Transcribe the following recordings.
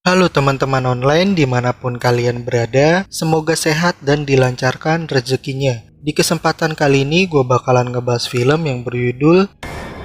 Halo teman-teman online dimanapun kalian berada, semoga sehat dan dilancarkan rezekinya. Di kesempatan kali ini gue bakalan ngebahas film yang berjudul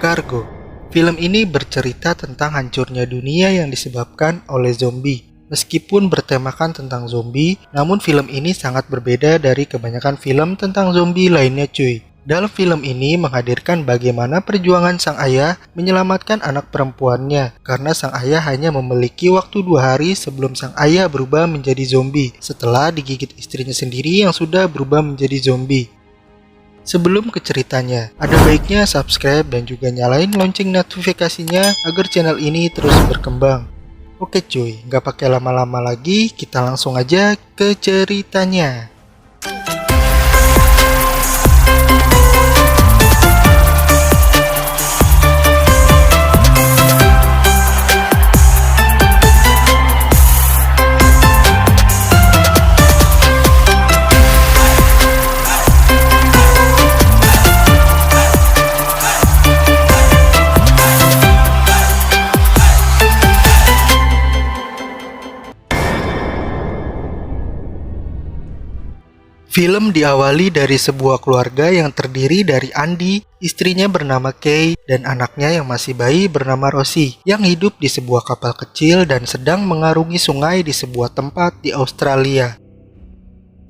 Cargo. Film ini bercerita tentang hancurnya dunia yang disebabkan oleh zombie. Meskipun bertemakan tentang zombie, namun film ini sangat berbeda dari kebanyakan film tentang zombie lainnya cuy. Dalam film ini menghadirkan bagaimana perjuangan sang ayah menyelamatkan anak perempuannya karena sang ayah hanya memiliki waktu 2 hari sebelum sang ayah berubah menjadi zombie setelah digigit istrinya sendiri yang sudah berubah menjadi zombie. Sebelum ke ceritanya, ada baiknya subscribe dan juga nyalain lonceng notifikasinya agar channel ini terus berkembang. Oke cuy, nggak pakai lama-lama lagi, kita langsung aja ke ceritanya. Film diawali dari sebuah keluarga yang terdiri dari Andy, istrinya bernama Kay, dan anaknya yang masih bayi bernama Rosie, yang hidup di sebuah kapal kecil dan sedang mengarungi sungai di sebuah tempat di Australia.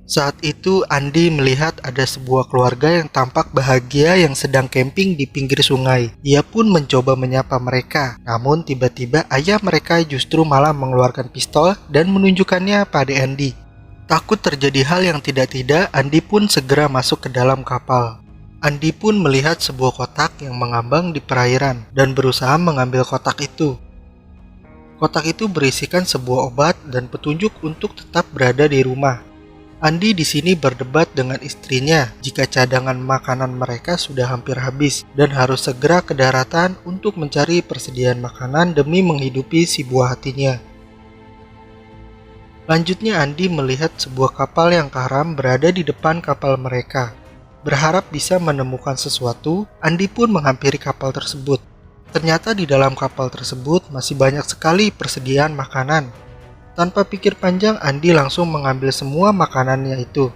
Saat itu Andy melihat ada sebuah keluarga yang tampak bahagia yang sedang camping di pinggir sungai. Ia pun mencoba menyapa mereka, namun tiba-tiba ayah mereka justru malah mengeluarkan pistol dan menunjukkannya pada Andy. Takut terjadi hal yang tidak-tidak, Andy pun segera masuk ke dalam kapal. Andy pun melihat sebuah kotak yang mengambang di perairan dan berusaha mengambil kotak itu. Kotak itu berisikan sebuah obat dan petunjuk untuk tetap berada di rumah. Andy di sini berdebat dengan istrinya jika cadangan makanan mereka sudah hampir habis dan harus segera ke daratan untuk mencari persediaan makanan demi menghidupi si buah hatinya. Lanjutnya Andy melihat sebuah kapal yang karam berada di depan kapal mereka. Berharap bisa menemukan sesuatu, Andy pun menghampiri kapal tersebut. Ternyata di dalam kapal tersebut masih banyak sekali persediaan makanan. Tanpa pikir panjang, Andy langsung mengambil semua makanannya itu.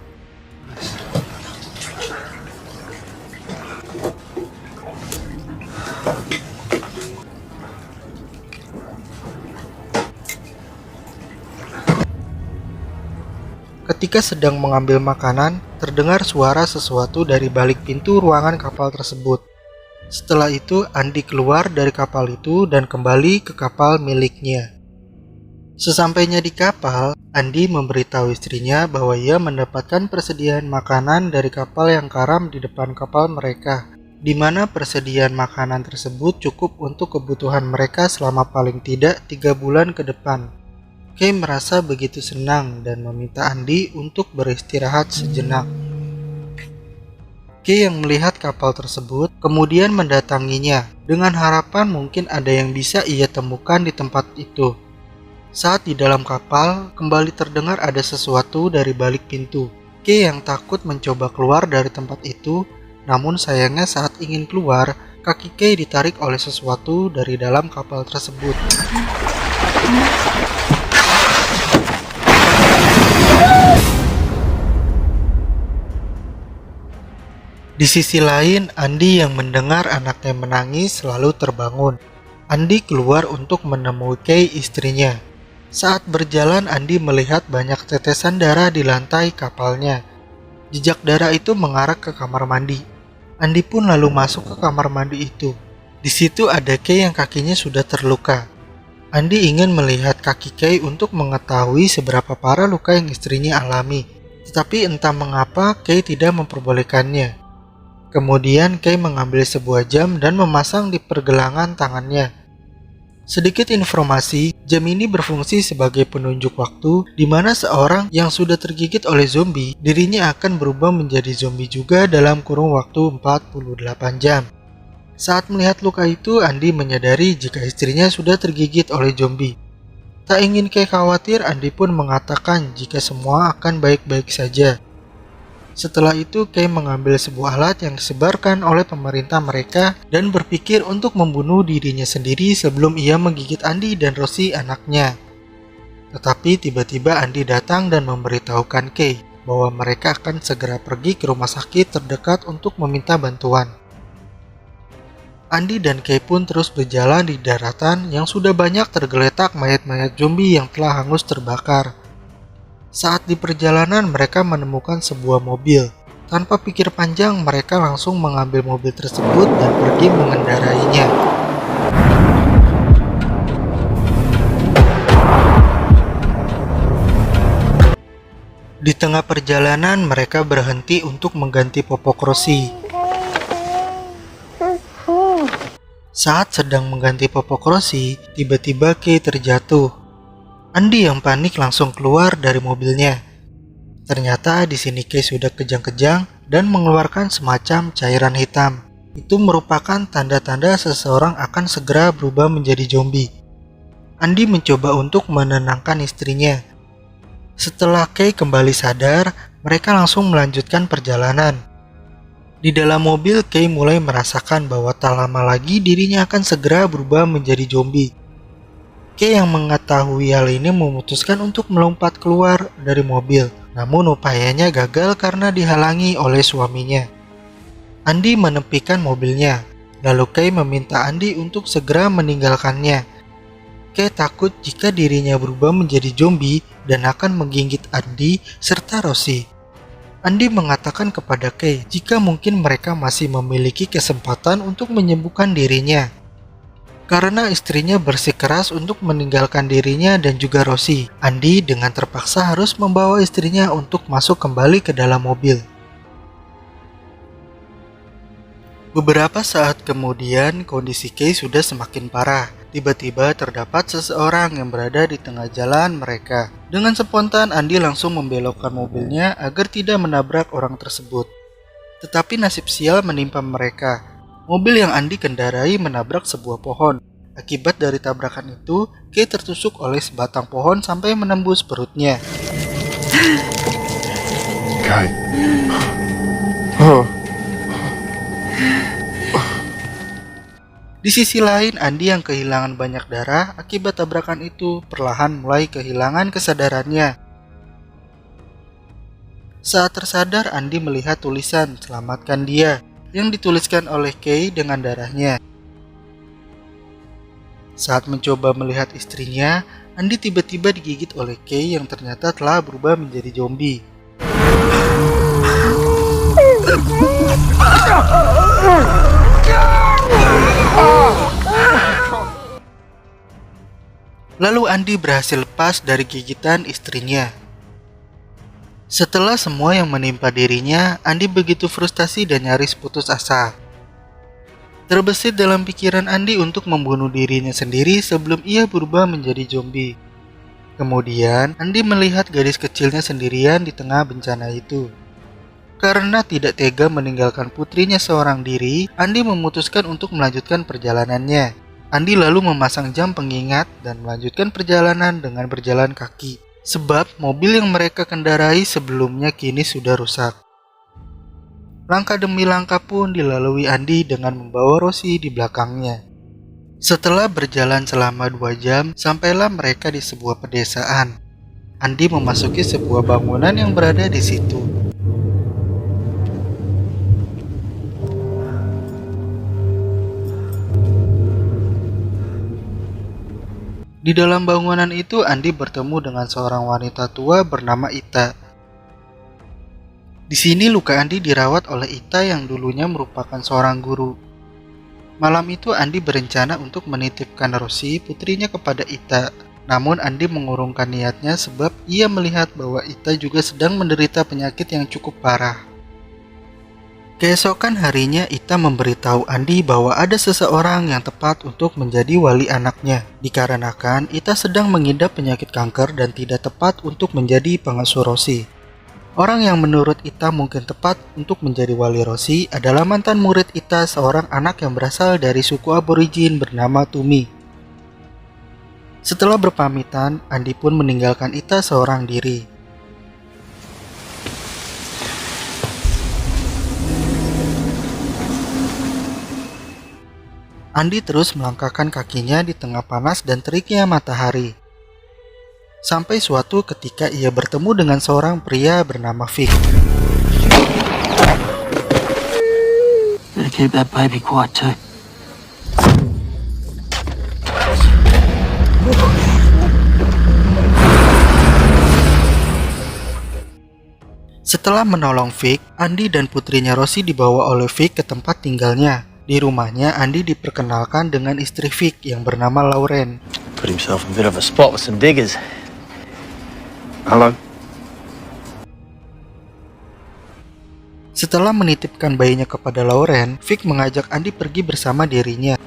Ketika sedang mengambil makanan, terdengar suara sesuatu dari balik pintu ruangan kapal tersebut. Setelah itu, Andy keluar dari kapal itu dan kembali ke kapal miliknya. Sesampainya di kapal, Andy memberitahu istrinya bahwa ia mendapatkan persediaan makanan dari kapal yang karam di depan kapal mereka, di mana persediaan makanan tersebut cukup untuk kebutuhan mereka selama paling tidak 3 bulan ke depan. Kay merasa begitu senang dan meminta Andy untuk beristirahat sejenak. Kay yang melihat kapal tersebut kemudian mendatanginya dengan harapan mungkin ada yang bisa ia temukan di tempat itu. Saat di dalam kapal, kembali terdengar ada sesuatu dari balik pintu. Kay yang takut mencoba keluar dari tempat itu, namun sayangnya saat ingin keluar, kaki Kay ditarik oleh sesuatu dari dalam kapal tersebut. Di sisi lain, Andy yang mendengar anaknya menangis lalu terbangun. Andy keluar untuk menemui Kay istrinya. Saat berjalan, Andy melihat banyak tetesan darah di lantai kapalnya. Jejak darah itu mengarah ke kamar mandi. Andy pun lalu masuk ke kamar mandi itu. Di situ ada Kay yang kakinya sudah terluka. Andy ingin melihat kaki Kay untuk mengetahui seberapa parah luka yang istrinya alami. Tetapi entah mengapa Kay tidak memperbolehkannya. Kemudian Kay mengambil sebuah jam dan memasang di pergelangan tangannya. Sedikit informasi, jam ini berfungsi sebagai penunjuk waktu di mana seorang yang sudah tergigit oleh zombie, dirinya akan berubah menjadi zombie juga dalam kurun waktu 48 jam. Saat melihat luka itu, Andy menyadari jika istrinya sudah tergigit oleh zombie. Tak ingin Kay khawatir, Andy pun mengatakan jika semua akan baik-baik saja. Setelah itu, Kay mengambil sebuah alat yang disebarkan oleh pemerintah mereka dan berpikir untuk membunuh dirinya sendiri sebelum ia menggigit Andy dan Rosie anaknya. Tetapi tiba-tiba Andi datang dan memberitahukan Kay bahwa mereka akan segera pergi ke rumah sakit terdekat untuk meminta bantuan. Andi dan Kay pun terus berjalan di daratan yang sudah banyak tergeletak mayat-mayat zombie yang telah hangus terbakar. Saat di perjalanan mereka menemukan sebuah mobil. Tanpa pikir panjang mereka langsung mengambil mobil tersebut dan pergi mengendarainya. Di tengah perjalanan mereka berhenti untuk mengganti popok roti. Saat sedang mengganti popok roti, tiba-tiba Kay terjatuh. Andi yang panik langsung keluar dari mobilnya. Ternyata di sini Kay sudah kejang-kejang dan mengeluarkan semacam cairan hitam. Itu merupakan tanda-tanda seseorang akan segera berubah menjadi zombie. Andi mencoba untuk menenangkan istrinya. Setelah Kay kembali sadar, mereka langsung melanjutkan perjalanan. Di dalam mobil, Kay mulai merasakan bahwa tak lama lagi dirinya akan segera berubah menjadi zombie. Kay yang mengetahui hal ini memutuskan untuk melompat keluar dari mobil, namun upayanya gagal karena dihalangi oleh suaminya. Andi menepikan mobilnya, lalu Kay meminta Andi untuk segera meninggalkannya. Kay takut jika dirinya berubah menjadi zombie dan akan menggigit Andi serta Rosie. Andi mengatakan kepada Kay jika mungkin mereka masih memiliki kesempatan untuk menyembuhkan dirinya. Karena istrinya bersikeras untuk meninggalkan dirinya dan juga Rosie, Andi dengan terpaksa harus membawa istrinya untuk masuk kembali ke dalam mobil. Beberapa saat kemudian, kondisi Kay sudah semakin parah. Tiba-tiba terdapat seseorang yang berada di tengah jalan mereka. Dengan spontan, Andi langsung membelokkan mobilnya agar tidak menabrak orang tersebut. Tetapi nasib sial menimpa mereka. Mobil yang Andi kendarai menabrak sebuah pohon. Akibat dari tabrakan itu, Kay tertusuk oleh sebatang pohon sampai menembus perutnya. Kay. Oh. Di sisi lain, Andi yang kehilangan banyak darah akibat tabrakan itu perlahan mulai kehilangan kesadarannya. Saat tersadar, Andi melihat tulisan "Selamatkan dia" yang dituliskan oleh Kay dengan darahnya. Saat mencoba melihat istrinya, Andi tiba-tiba digigit oleh Kay yang ternyata telah berubah menjadi zombie. Lalu Andi berhasil lepas dari gigitan istrinya. Setelah semua yang menimpa dirinya, Andi begitu frustasi dan nyaris putus asa. Terbesit dalam pikiran Andi untuk membunuh dirinya sendiri sebelum ia berubah menjadi zombie. Kemudian, Andi melihat gadis kecilnya sendirian di tengah bencana itu. Karena tidak tega meninggalkan putrinya seorang diri, Andi memutuskan untuk melanjutkan perjalanannya. Andi lalu memasang jam pengingat dan melanjutkan perjalanan dengan berjalan kaki. Sebab mobil yang mereka kendarai sebelumnya kini sudah rusak. Langkah demi langkah pun dilalui Andi dengan membawa Rosie di belakangnya. Setelah berjalan selama 2 jam, sampailah mereka di sebuah pedesaan. Andi memasuki sebuah bangunan yang berada di situ. Di dalam bangunan itu, Andi bertemu dengan seorang wanita tua bernama Ita. Di sini luka Andi dirawat oleh Ita yang dulunya merupakan seorang guru. Malam itu Andi berencana untuk menitipkan Rosie putrinya kepada Ita. Namun Andi mengurungkan niatnya sebab ia melihat bahwa Ita juga sedang menderita penyakit yang cukup parah. Keesokan harinya Ita memberitahu Andi bahwa ada seseorang yang tepat untuk menjadi wali anaknya. Dikarenakan Ita sedang mengidap penyakit kanker dan tidak tepat untuk menjadi pengasuh Rosie. Orang yang menurut Ita mungkin tepat untuk menjadi wali Rosie adalah mantan murid Ita, seorang anak yang berasal dari suku aborigin bernama Tumi. Setelah berpamitan, Andi pun meninggalkan Ita seorang diri. Andi terus melangkahkan kakinya di tengah panas dan teriknya matahari. Sampai suatu ketika ia bertemu dengan seorang pria bernama Vic. Better keep that baby quiet too. Setelah menolong Vic, Andy dan putrinya Rosie dibawa oleh Vic ke tempat tinggalnya. Di rumahnya, Andy diperkenalkan dengan istri Vic yang bernama Lauren. Put himself in a bit of a spot with some diggers. Hello? Setelah menitipkan bayinya kepada Lauren, Vic mengajak Andy pergi bersama dirinya.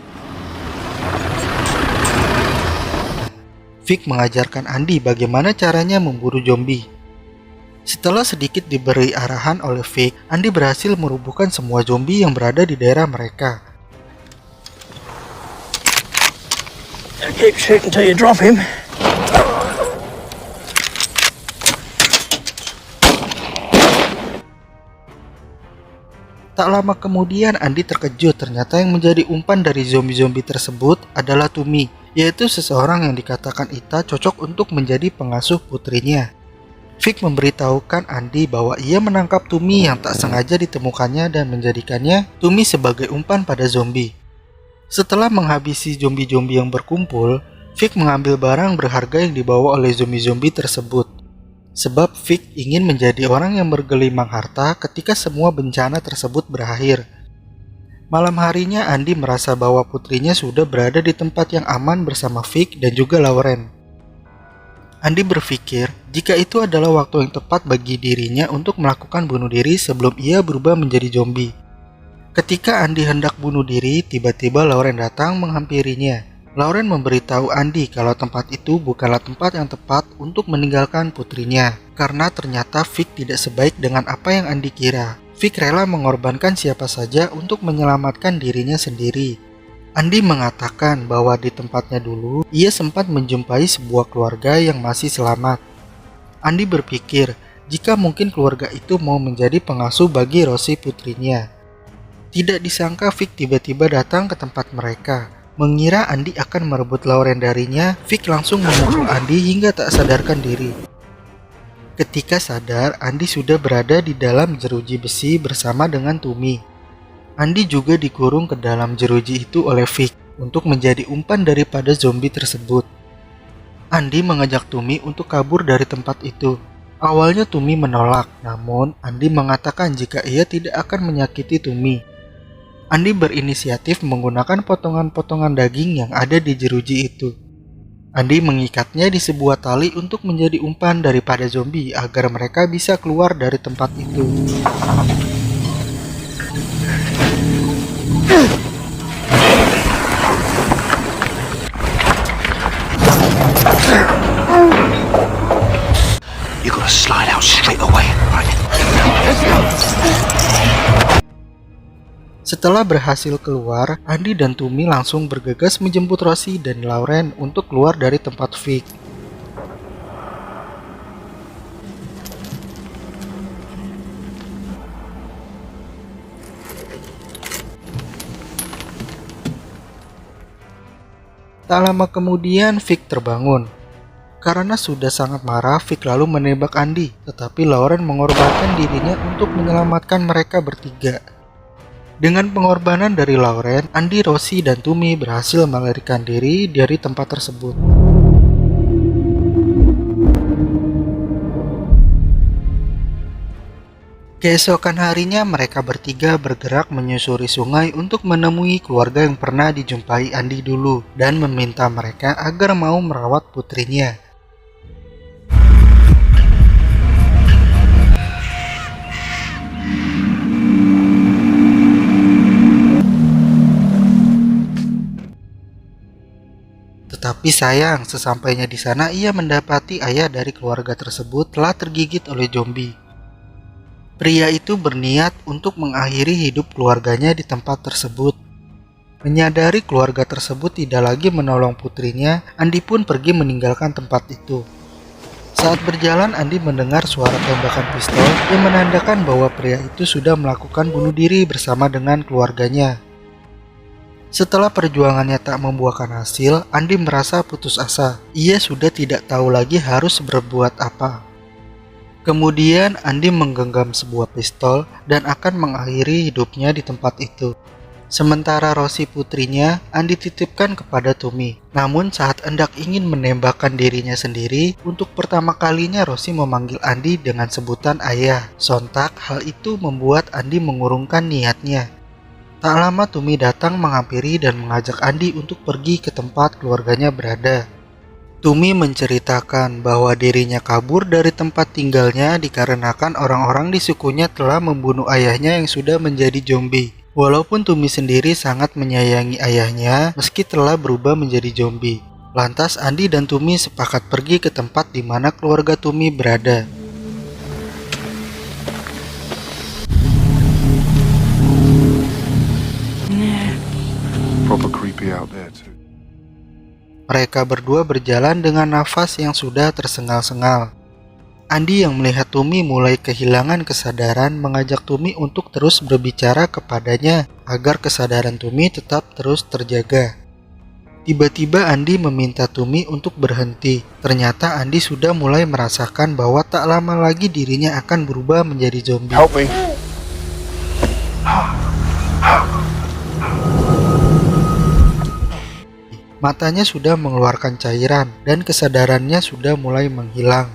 Vic mengajarkan Andy bagaimana caranya memburu zombie. Setelah sedikit diberi arahan oleh Vic, Andy berhasil merubuhkan semua zombie yang berada di daerah mereka. Keep shooting till you drop him. Tak lama kemudian Andy terkejut ternyata yang menjadi umpan dari zombie-zombie tersebut adalah Tumi, yaitu seseorang yang dikatakan Ita cocok untuk menjadi pengasuh putrinya. Vic memberitahukan Andy bahwa ia menangkap Tumi yang tak sengaja ditemukannya dan menjadikannya Tumi sebagai umpan pada zombie. Setelah menghabisi zombie-zombie yang berkumpul, Vic mengambil barang berharga yang dibawa oleh zombie-zombie tersebut. Sebab Vic ingin menjadi orang yang bergelimang harta ketika semua bencana tersebut berakhir. Malam harinya Andy merasa bahwa putrinya sudah berada di tempat yang aman bersama Vic dan juga Lauren. Andy berpikir jika itu adalah waktu yang tepat bagi dirinya untuk melakukan bunuh diri sebelum ia berubah menjadi zombie. Ketika Andy hendak bunuh diri, tiba-tiba Lauren datang menghampirinya. Lauren memberitahu Andy kalau tempat itu bukanlah tempat yang tepat untuk meninggalkan putrinya, karena ternyata Vic tidak sebaik dengan apa yang Andy kira. Vic rela mengorbankan siapa saja untuk menyelamatkan dirinya sendiri. Andy mengatakan bahwa di tempatnya dulu, ia sempat menjumpai sebuah keluarga yang masih selamat. Andy berpikir jika mungkin keluarga itu mau menjadi pengasuh bagi Rosie putrinya. Tidak disangka Vic tiba-tiba datang ke tempat mereka. Mengira Andy akan merebut Lauren darinya, Vic langsung memukul Andy hingga tak sadarkan diri. Ketika sadar, Andy sudah berada di dalam jeruji besi bersama dengan Tumi. Andy juga dikurung ke dalam jeruji itu oleh Vic untuk menjadi umpan daripada zombie tersebut. Andy mengajak Tumi untuk kabur dari tempat itu. Awalnya Tumi menolak, namun Andy mengatakan jika ia tidak akan menyakiti Tumi. Andy berinisiatif menggunakan potongan-potongan daging yang ada di jeruji itu. Andy mengikatnya di sebuah tali untuk menjadi umpan daripada zombie agar mereka bisa keluar dari tempat itu. You gotta slide out straight away, right? Setelah berhasil keluar, Andy dan Tumi langsung bergegas menjemput Rosie dan Lauren untuk keluar dari tempat Vic. Tak lama kemudian Vic terbangun. Karena sudah sangat marah, Vic lalu menembak Andy, tetapi Lauren mengorbankan dirinya untuk menyelamatkan mereka bertiga. Dengan pengorbanan dari Lauren, Andy, Rosie, dan Tumi berhasil melarikan diri dari tempat tersebut. Keesokan harinya mereka bertiga bergerak menyusuri sungai untuk menemui keluarga yang pernah dijumpai Andy dulu dan meminta mereka agar mau merawat putrinya. Tetapi sayang, sesampainya di sana ia mendapati ayah dari keluarga tersebut telah tergigit oleh zombie. Pria itu berniat untuk mengakhiri hidup keluarganya di tempat tersebut. Menyadari keluarga tersebut tidak lagi menolong putrinya, Andy pun pergi meninggalkan tempat itu. Saat berjalan, Andy mendengar suara tembakan pistol yang menandakan bahwa pria itu sudah melakukan bunuh diri bersama dengan keluarganya. Setelah perjuangannya tak membuahkan hasil, Andi merasa putus asa. Ia sudah tidak tahu lagi harus berbuat apa. Kemudian Andi menggenggam sebuah pistol dan akan mengakhiri hidupnya di tempat itu. Sementara Rosie putrinya, Andi titipkan kepada Tumi. Namun saat hendak ingin menembakkan dirinya sendiri, untuk pertama kalinya Rosie memanggil Andi dengan sebutan ayah. Sontak hal itu membuat Andi mengurungkan niatnya. Tak lama Tumi datang menghampiri dan mengajak Andi untuk pergi ke tempat keluarganya berada. Tumi menceritakan bahwa dirinya kabur dari tempat tinggalnya dikarenakan orang-orang di sukunya telah membunuh ayahnya yang sudah menjadi zombie. Walaupun Tumi sendiri sangat menyayangi ayahnya meski telah berubah menjadi zombie. Lantas Andi dan Tumi sepakat pergi ke tempat di mana keluarga Tumi berada. Proper creepy out there too. Mereka berdua berjalan dengan nafas yang sudah tersengal-sengal. Andi yang melihat Tumi mulai kehilangan kesadaran mengajak Tumi untuk terus berbicara kepadanya agar kesadaran Tumi tetap terus terjaga. Tiba-tiba Andi meminta Tumi untuk berhenti. Ternyata Andi sudah mulai merasakan bahwa tak lama lagi dirinya akan berubah menjadi zombie. Help me. Matanya sudah mengeluarkan cairan dan kesadarannya sudah mulai menghilang.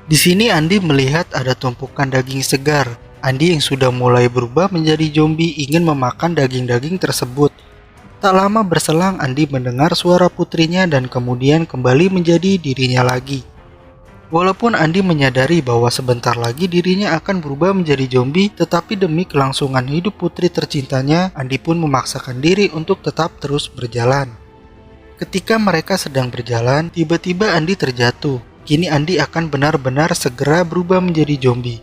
Di sini Andi melihat ada tumpukan daging segar. Andi yang sudah mulai berubah menjadi zombie ingin memakan daging-daging tersebut. Tak lama berselang Andi mendengar suara putrinya dan kemudian kembali menjadi dirinya lagi. Walaupun Andi menyadari bahwa sebentar lagi dirinya akan berubah menjadi zombie, tetapi demi kelangsungan hidup putri tercintanya, Andi pun memaksakan diri untuk tetap terus berjalan. Ketika mereka sedang berjalan, tiba-tiba Andi terjatuh. Kini Andi akan benar-benar segera berubah menjadi zombie.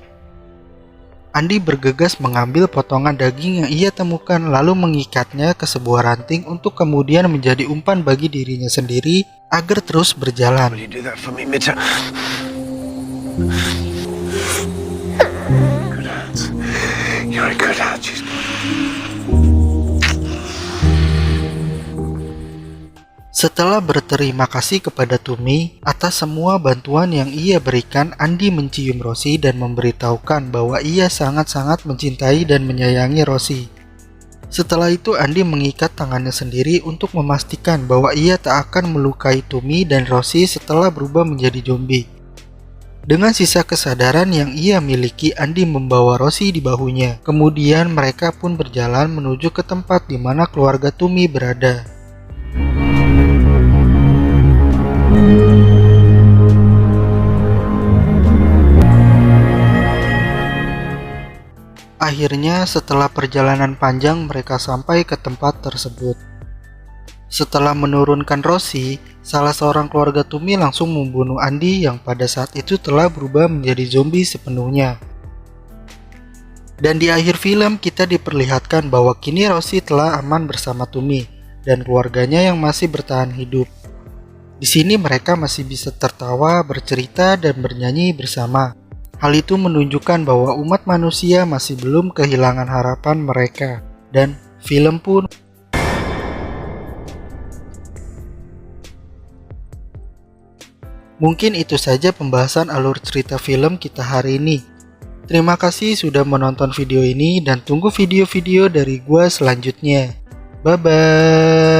Andi bergegas mengambil potongan daging yang ia temukan lalu mengikatnya ke sebuah ranting untuk kemudian menjadi umpan bagi dirinya sendiri agar terus berjalan. Will you do that for me, Mitch? Good hands. You're in good hands. Setelah berterima kasih kepada Tumi atas semua bantuan yang ia berikan, Andi mencium Rosie dan memberitahukan bahwa ia sangat-sangat mencintai dan menyayangi Rosie. Setelah itu Andi mengikat tangannya sendiri untuk memastikan bahwa ia tak akan melukai Tumi dan Rosie setelah berubah menjadi zombie. Dengan sisa kesadaran yang ia miliki, Andi membawa Rosie di bahunya. Kemudian mereka pun berjalan menuju ke tempat di mana keluarga Tumi berada. Akhirnya setelah perjalanan panjang mereka sampai ke tempat tersebut. Setelah menurunkan Rosie, salah seorang keluarga Tumi langsung membunuh Andi yang pada saat itu telah berubah menjadi zombie sepenuhnya. Dan di akhir film kita diperlihatkan bahwa kini Rosie telah aman bersama Tumi dan keluarganya yang masih bertahan hidup. Di sini mereka masih bisa tertawa, bercerita, dan bernyanyi bersama. Hal itu menunjukkan bahwa umat manusia masih belum kehilangan harapan mereka. Dan film pun mungkin itu saja pembahasan alur cerita film kita hari ini. Terima kasih sudah menonton video ini dan tunggu video-video dari gua selanjutnya. Bye-bye.